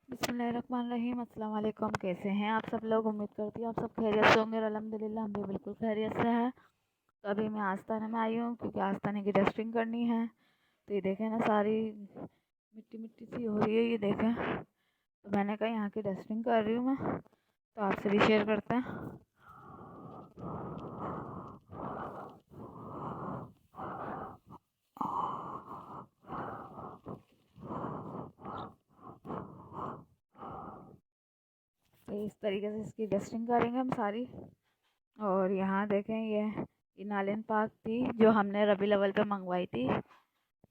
बिस्मिल्लाहिर्रहमानिर्रहीम। अस्सलाम वालेकुम। कैसे हैं आप सब लोग? उम्मीद करती हूँ आप सब खैरियत से होंगे। अल्हम्दुलिल्लाह हम भी बिल्कुल खैरियत से हैं। तो अभी मैं आस्ताने में आई हूँ क्योंकि आस्ताने की डस्टिंग करनी है। तो ये देखें ना, सारी मिट्टी मिट्टी सी हो रही है, ये देखें। तो मैंने कहा यहाँ की डस्टिंग कर रही हूँ मैं, तो आपसे भी शेयर करते हैं। तो इस तरीके से इसकी डस्टिंग करेंगे हम सारी। और यहाँ देखें, ये नालिन पाक थी जो हमने रबी अव्वल पे मंगवाई थी।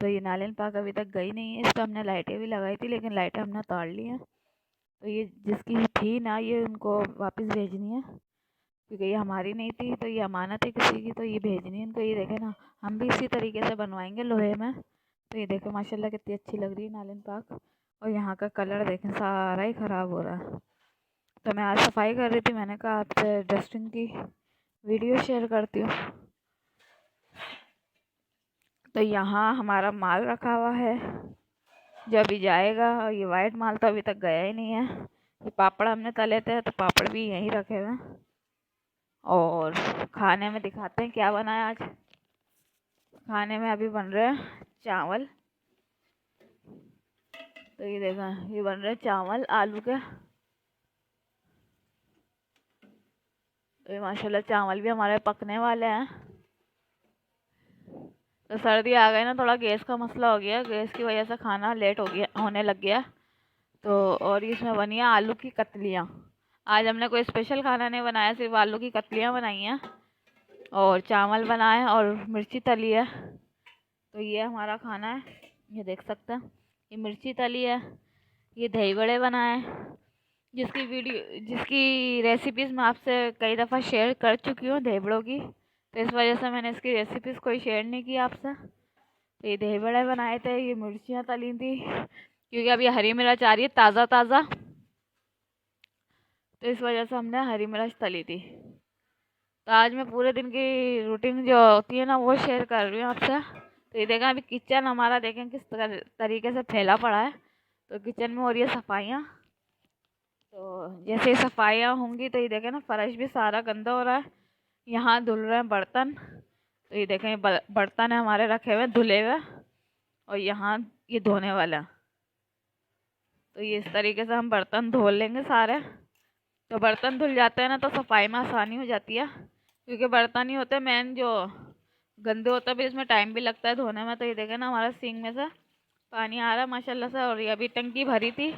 तो ये नालिन पाक अभी तक गई नहीं है, इस पर हमने लाइटें भी लगाई थी, लेकिन लाइटें हमने उतार ली हैं। तो ये जिसकी थी ना, ये उनको वापस भेजनी है क्योंकि ये हमारी नहीं थी, तो ये अमानत है किसी की, तो ये भेजनी है इनको। ये देखें ना, हम भी इसी तरीके से बनवाएंगे लोहे में। तो ये देखें माशाल्लाह कितनी अच्छी लग रही है नालिन पाक। और यहाँ का कलर देखें, सारा ही ख़राब हो रहा है। तो मैं आज सफाई कर रही थी, मैंने कहा आपसे डस्टिंग की वीडियो शेयर करती हूँ। तो यहाँ हमारा माल रखा हुआ है जो अभी जाएगा, और ये वाइट माल तो अभी तक गया ही नहीं है। ये पापड़ हमने तले थे, तो पापड़ भी यहीं रखे हुए हैं। और खाने में दिखाते हैं क्या बना है आज। खाने में अभी बन रहे हैं चावल। तो ये देखा, ये बन रहे चावल आलू के। तो ये माशाल्लाह चावल भी हमारे पकने वाले हैं। तो सर्दी आ गई ना, थोड़ा गैस का मसला हो गया, गैस की वजह से खाना लेट हो गया, होने लग गया। तो और इसमें बनी है आलू की कतलियाँ। आज हमने कोई स्पेशल खाना नहीं बनाया, सिर्फ आलू की कतलियाँ बनाई हैं और चावल बनाए और मिर्ची तली है। तो ये हमारा खाना है, ये देख सकते हैं। ये मिर्ची तली है, ये दही बड़े बनाए, जिसकी रेसिपीज़ मैं आपसे कई दफ़ा शेयर कर चुकी हूँ दही बड़ों की। तो इस वजह से मैंने इसकी रेसिपीज़ कोई शेयर नहीं की आपसे। तो ये दही बड़े बनाए थे, ये मिर्चियाँ तली थी क्योंकि अब ये हरी मिर्च आ रही है ताज़ा ताज़ा, तो इस वजह से हमने हरी मिर्च तली थी। तो आज मैं पूरे दिन की रूटीन जो होती है ना, वो शेयर कर रही हूँ आपसे। तो ये देखें, अभी किचन हमारा देखें किस तरीके से फैला पड़ा है। तो किचन में हो रही है सफाइयाँ। तो जैसे सफाइयाँ होंगी तो ये देखें ना, फर्श भी सारा गंदा हो रहा है। यहाँ धुल रहे हैं बर्तन। तो ये देखें, बर्तन है हमारे रखे हुए धुले हुए, और यहाँ ये धोने वाला। तो ये इस तरीके से हम बर्तन धो लेंगे सारे। तो बर्तन धुल जाते हैं ना, तो सफाई में आसानी हो जाती है, क्योंकि बर्तन ही होते हैं मेन जो गंदे होते हैं, फिर इसमें टाइम भी लगता है धोने में। तो ये देखें ना, हमारा सिंक में से पानी आ रहा है माशाल्लाह से। और ये अभी टंकी भरी थी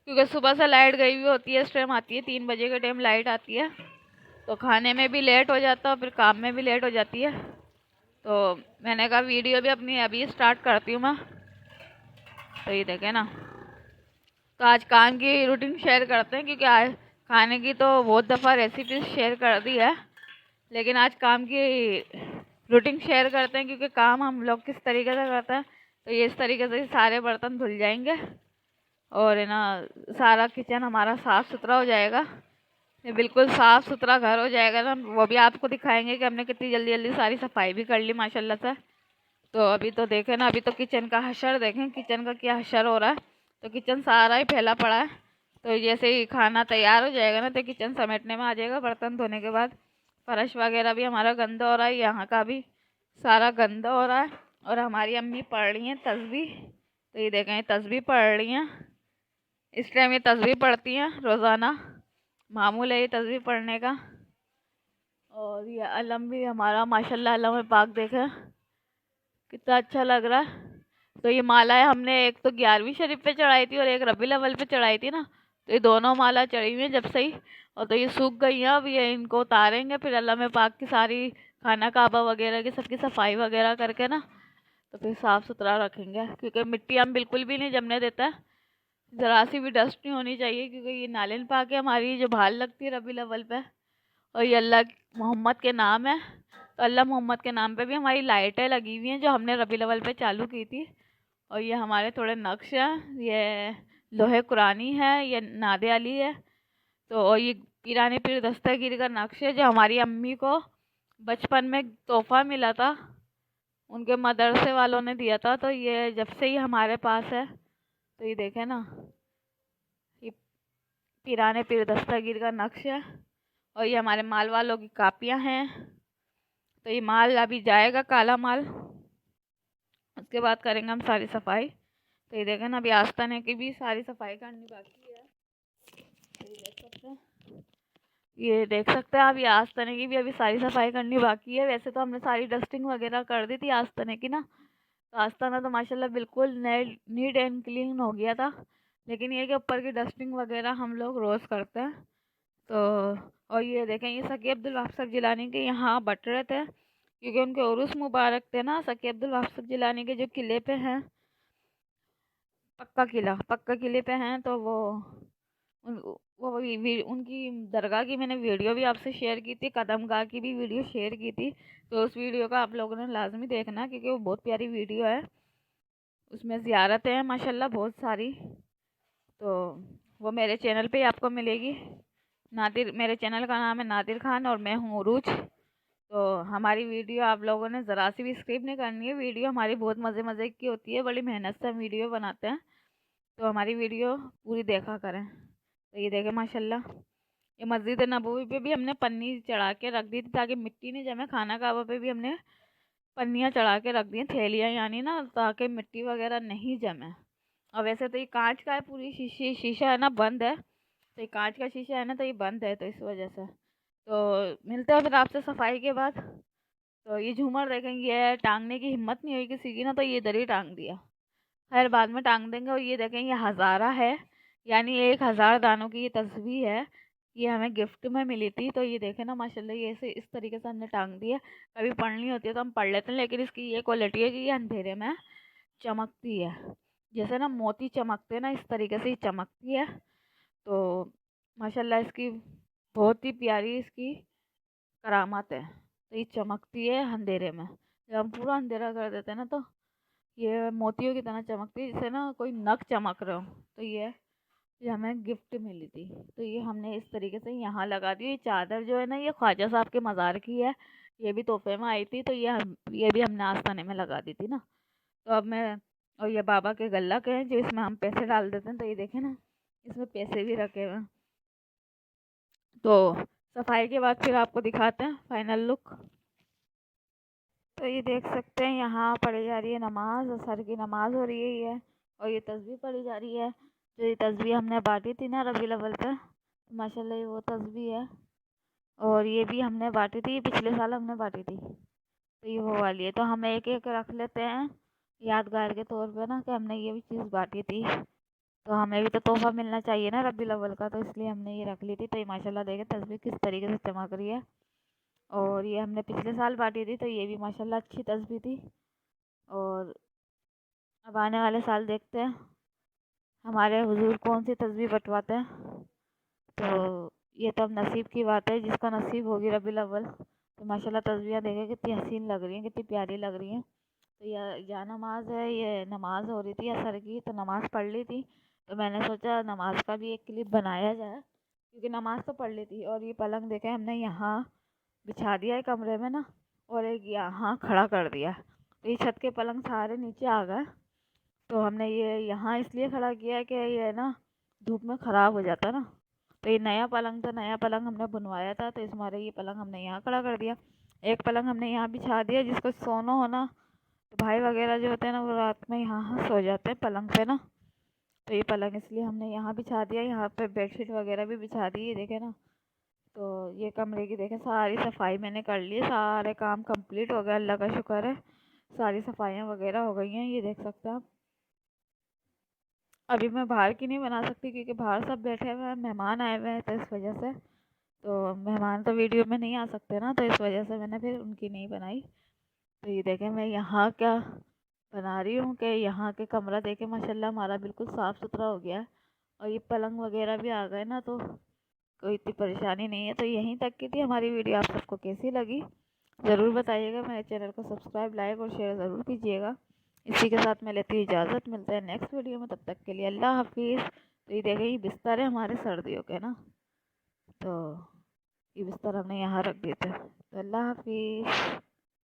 क्योंकि सुबह से लाइट गई हुई होती है। इस टाइम आती है 3 बजे के टाइम लाइट आती है, तो खाने में भी लेट हो जाता है और फिर काम में भी लेट हो जाती है। तो मैंने कहा वीडियो भी अपनी अभी स्टार्ट करती हूँ मैं। तो ये देखें ना, तो आज काम की रूटीन शेयर करते हैं, क्योंकि आज खाने की तो बहुत दफ़ा रेसिपी शेयर कर दी है, लेकिन आज काम की रूटीन शेयर करते हैं क्योंकि काम हम लोग किस तरीके से करते हैं। तो ये इस तरीके से सारे बर्तन धुल जाएंगे और है ना, सारा किचन हमारा साफ़ सुथरा हो जाएगा। ये बिल्कुल साफ़ सुथरा घर हो जाएगा ना, वो भी आपको दिखाएंगे कि हमने कितनी जल्दी जल्दी सारी सफाई भी कर ली माशाल्लाह से। तो अभी तो देखें ना, अभी तो किचन का हशर देखें, किचन का क्या हशर हो रहा है। तो किचन सारा ही फैला पड़ा है। तो जैसे ही खाना तैयार हो जाएगा ना, तो किचन समेटने में आ जाएगा बर्तन धोने के बाद। फर्श वगैरह भी हमारा गंदा हो रहा है, यहाँ का भी सारा गंदा हो रहा है। और हमारी अम्मी पढ़ रही हैं तस्बीह। तो ये देखें, तस्बीह पढ़ रही हैं इस टाइम, ये तस्बीह पढ़ती हैं रोज़ाना, मामूल है ये तस्बीह पढ़ने का। और ये अलम भी हमारा माशाल्लाह, अलम पाक देखें कितना अच्छा लग रहा है। तो ये मालाएं हमने एक तो 11वीं शरीफ पे चढ़ाई थी और एक रबीउल अव्वल पे चढ़ाई थी ना, तो ये दोनों माला चढ़ी हुई हैं जब से ही। और तो ये सूख गई हैं, अब ये इनको उतारेंगे, फिर अल्लाह में पाक की सारी खाना काबा वगैरह की सबकी सफाई वगैरह करके ना, तो फिर साफ़ सुथरा रखेंगे, क्योंकि मिट्टी हम बिल्कुल भी नहीं जमने देता है। ज़रा सी भी डस्ट नहीं होनी चाहिए, क्योंकि ये नालिन पाक है हमारी जो भाल लगती है रबीउल अव्वल पे। और ये अल्लाह मोहम्मद के नाम है, तो अल्लाह मोहम्मद के नाम पे भी हमारी लाइटें लगी हुई हैं जो हमने रबीउल अव्वल पे चालू की थी। और ये हमारे थोड़े नक्श हैं, ये लोहे कुरानी है, ये नादे अली है। तो और ये पीरानी पीर दस्तगीर का नक्श है जो हमारी अम्मी को बचपन में तोहफ़ा मिला था, उनके मदरसे वालों ने दिया था। तो ये जब से ही हमारे पास है। तो ये देखें ना, ये पीराने पीर दस्तगीर का नक्श है। और ये हमारे माल वालों की कापियाँ हैं। तो ये माल अभी जाएगा, काला माल। उसके बाद करेंगे हम सारी सफाई। तो ये देखें ना, अभी आस्ताने की भी सारी सफाई करनी बाकी है। तो ये देख सकते हैं आप, ये आस्ताने की भी अभी सारी सफाई करनी बाकी है। वैसे तो हमने सारी डस्टिंग वगैरह कर दी थी आस्ताने की ना। तो आस्ताना तो माशाल्लाह बिल्कुल नीट एंड क्लीन हो गया था। लेकिन ये कि ऊपर की डस्टिंग वगैरह हम लोग रोज़ करते हैं। तो और ये देखें, ये सकी अब्दुल वाहब जिलानी के यहाँ बट रहे थे, क्योंकि उनके उर्स मुबारक थे ना। सकी अब्दुल वाहब जिलानी के जो किले पे हैं, पक्का किले पे हैं, तो उन वो उनकी दरगाह की मैंने वीडियो भी आपसे शेयर की थी, कदमगाह की भी वीडियो शेयर की थी। तो उस वीडियो का आप लोगों ने लाजमी देखना, क्योंकि वो बहुत प्यारी वीडियो है। उसमें ज़ियारतें हैं माशाल्लाह बहुत सारी। तो वो मेरे चैनल पे आपको मिलेगी। नादिर, मेरे चैनल का नाम है नादिर खान और मैं हूँ उरूज। तो हमारी वीडियो आप लोगों ने ज़रा सी भी स्किप नहीं करनी है। वीडियो हमारी बहुत मज़े मज़े की होती है, बड़ी मेहनत से हम वीडियो बनाते हैं। तो हमारी वीडियो पूरी देखा करें। तो ये देखें माशाल्लाह, ये मस्जिद नबवी पे भी हमने पन्नी चढ़ा के रख दी थी, ताकि मिट्टी नहीं जमे। खाना काबा पे भी हमने पन्नियाँ चढ़ा के रख दी हैं, थैलियाँ यानी ना, ताकि मिट्टी वगैरह नहीं जमे। और वैसे तो ये कांच का है, पूरी शीशा है ना, बंद है। तो ये कांच का शीशा है ना, तो ये बंद है, तो इस वजह से। तो मिलते हैं फिर आपसे सफाई के बाद। तो ये झूमर देखेंगे, ये टांगने की हिम्मत नहीं हुई किसी की ना, तो ये इधर ही टांग दिया। खैर बाद में टांग देंगे। और ये देखें, ये हज़ारा है, यानी 1000 दानों की ये तस्वीर है। ये हमें गिफ्ट में मिली थी। तो ये देखें ना माशाल्लाह, ये ऐसे इस तरीके से हमने टांग दी है। कभी पढ़नी होती है तो हम पढ़ लेते हैं, लेकिन इसकी ये क्वालिटी है कि ये अंधेरे में चमकती है। जैसे ना मोती चमकते हैं ना, इस तरीके से ही चमकती है। तो माशाल्लाह इसकी बहुत ही प्यारी इसकी करामात है। तो ये चमकती है अंधेरे में। जब हम पूरा अंधेरा कर देते हैं ना, तो ये मोतियों की तरह चमकती है, जैसे ना कोई नग चमक रहे हो। तो ये हमें गिफ्ट मिली थी। तो ये हमने इस तरीके से यहाँ लगा दी। ये चादर जो है ना, ये ख्वाजा साहब के मज़ार की है। ये भी तोहफे में आई थी। तो ये भी हमने आस्ताने में लगा दी थी ना। तो अब मैं, और ये बाबा के गल्ला के हैं, जो इसमें हम पैसे डाल देते हैं। तो ये देखें ना, इसमें पैसे भी रखे हुए हैं। तो सफाई के बाद फिर आपको दिखाते हैं फाइनल लुक। तो ये देख सकते हैं, यहाँ पढ़ी जा रही है नमाज, असर की नमाज हो रही है। और ये तस्बीह पढ़ी जा रही है। जो ये तस्बीह हमने बांटी थी ना रबीउल अव्वल पे, माशाल्लाह ये वो तस्बीह है। और ये भी हमने बांटी थी, पिछले साल हमने बांटी थी। तो ये वो वाली है। तो हम एक एक रख लेते हैं यादगार के तौर पे ना, कि हमने ये भी चीज़ बांटी थी। तो हमें भी तो तोहफा मिलना चाहिए ना रबीउल अव्वल का, तो इसलिए हमने ये रख ली थी। तो ये माशाल्लाह देखें तस्बीह किस तरीके से चमक रही है। और ये हमने पिछले साल बांटी थी, तो ये भी माशाल्लाह अच्छी तस्बीह थी। और अब आने वाले साल देखते हैं हमारे हुजूर कौन सी तस्बीह बंटवाते हैं। तो ये तो अब नसीब की बात है, जिसको नसीब होगी रबीउल अव्वल। तो माशाल्लाह तस्बीहें देखें कितनी हसीन लग रही हैं, कितनी प्यारी लग रही हैं। तो यह नमाज है, ये नमाज हो रही थी असर की, तो नमाज़ पढ़ ली थी। तो मैंने सोचा नमाज का भी एक क्लिप बनाया जाए, क्योंकि नमाज तो पढ़ ली थी। और ये पलंग देखें हमने यहाँ बिछा दिया है कमरे में ना, और एक यहाँ खड़ा कर दिया। तो ये छत के पलंग सारे नीचे आ गए। तो हमने ये यहाँ इसलिए खड़ा किया है कि ये ना धूप में ख़राब हो जाता ना। तो ये नया पलंग था, नया पलंग हमने बनवाया था, तो इस मारे ये पलंग हमने यहाँ खड़ा कर दिया। एक पलंग हमने यहाँ बिछा दिया, जिसको सोना होना, तो भाई वगैरह जो होते हैं ना, वो रात में यहाँ सो जाते हैं पलंग पे ना। तो ये पलंग इसलिए हमने यहाँ बिछा दिया। यहाँ पे बेडशीट वगैरह भी बिछा दी है, देखे ना। तो ये कमरे की देखें सारी सफाई मैंने कर ली है, सारे काम कंप्लीट हो गया, अल्लाह का शुक्र है। सारी सफाइयाँ वगैरह हो गई हैं, ये देख सकते हैं आप। अभी मैं बाहर की नहीं बना सकती, क्योंकि बाहर सब बैठे हुए हैं, मेहमान आए हुए हैं, तो इस वजह से। तो मेहमान तो वीडियो में नहीं आ सकते ना, तो इस वजह से मैंने फिर उनकी नहीं बनाई। तो ये देखें मैं यहाँ क्या बना रही हूँ, कि यहाँ के कमरा देखें माशाल्लाह हमारा बिल्कुल साफ़ सुथरा हो गया है। और ये पलंग वगैरह भी आ गए ना, तो कोई इतनी परेशानी नहीं है। तो यहीं तक की थी हमारी वीडियो। आप सबको कैसी लगी ज़रूर बताइएगा। मेरे चैनल को सब्सक्राइब, लाइक और शेयर ज़रूर कीजिएगा। इसी के साथ मैं लेती हूँ इजाज़त, मिलते हैं नेक्स्ट वीडियो में, तब तक के लिए अल्लाह हाफिज़। तो ये देखें, ये बिस्तर है हमारे सर्दियों के ना, तो ये बिस्तर हमने यहाँ रख दिए थे। तो अल्लाह हाफिज़।